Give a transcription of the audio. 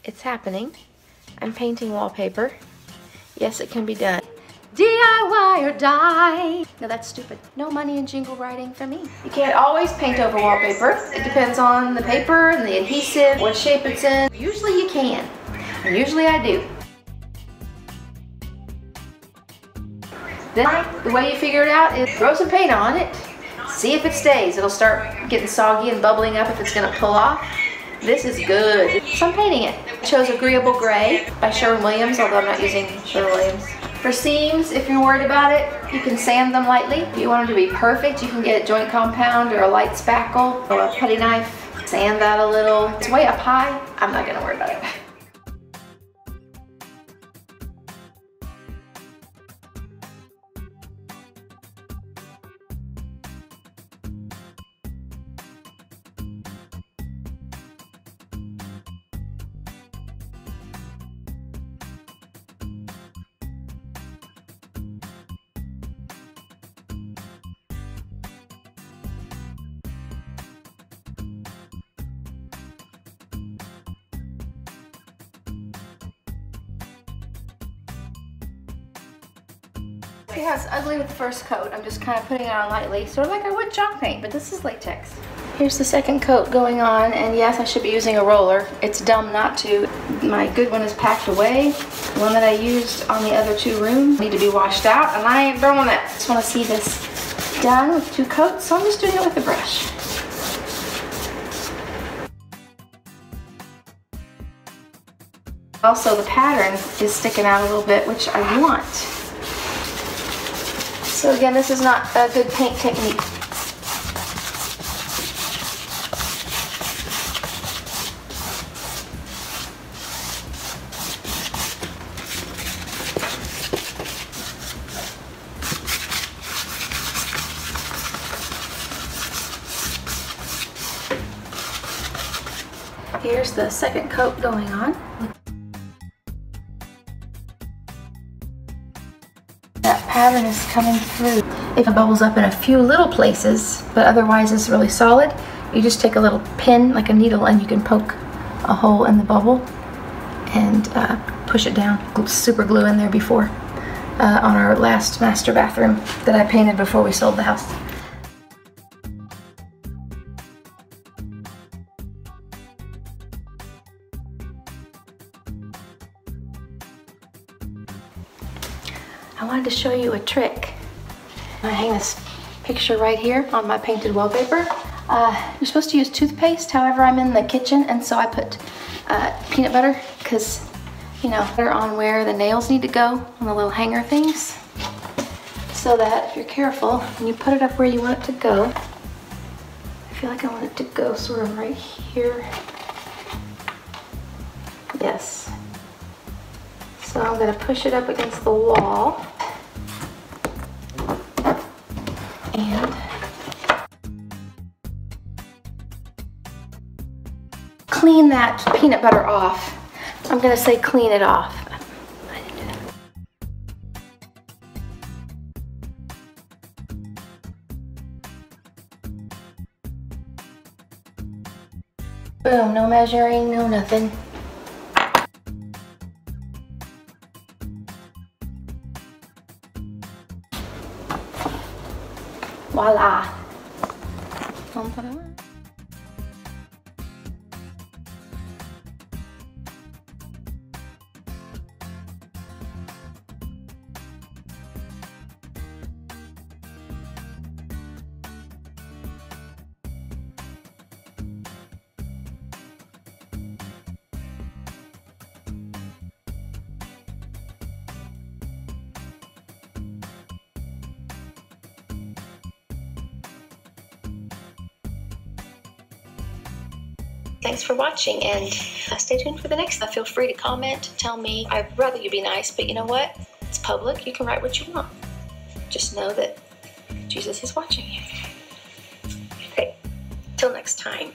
It's happening. I'm painting wallpaper. Yes, it can be done. DIY or die. No, that's stupid. No money in jingle writing for me. You can't always paint over wallpaper. It depends on the paper and the adhesive, what shape it's in. Usually you can, and usually I do. Then the way you figure it out is throw some paint on it, see if it stays. It'll start getting soggy and bubbling up if it's gonna pull off. This is good. So I'm painting it. I chose Agreeable Gray by Sherwin-Williams, although I'm not using Sherwin-Williams. For seams, if you're worried about it, you can sand them lightly. If you want them to be perfect, you can get a joint compound or a light spackle or a putty knife. Sand that a little. It's way up high. I'm not gonna worry about it. See how it's ugly with the first coat? I'm just kind of putting it on lightly, sort of like I would chalk paint, but this is latex. Here's the second coat going on, and yes, I should be using a roller. It's dumb not to. My good one is packed away. The one that I used on the other two rooms need to be washed out, and I ain't throwing it. I just want to see this done with 2 coats, so I'm just doing it with a brush. Also, the pattern is sticking out a little bit, which I want. So again, this is not a good paint technique. Here's the second coat going on. That pattern is coming through. It bubbles up in a few little places, but otherwise it's really solid. You just take a little pin, like a needle, and you can poke a hole in the bubble and push it down. Super glue in there before on our last master bathroom that I painted before we sold the house. I wanted to show you a trick. I hang this picture right here on my painted wallpaper. You're supposed to use toothpaste, however I'm in the kitchen, and so I put peanut butter, because, you know, butter on where the nails need to go, on the little hanger things, so that if you're careful, when you put it up where you want it to go, I feel like I want it to go sort of right here. Yes. So I'm going to push it up against the wall and clean that peanut butter off. I'm going to say clean it off. I didn't do that. Boom, no measuring, no nothing. Voila. Thanks for watching, and stay tuned for the next. Feel free to comment, tell me. I'd rather you be nice, but you know what? It's public. You can write what you want. Just know that Jesus is watching you. Okay, till next time.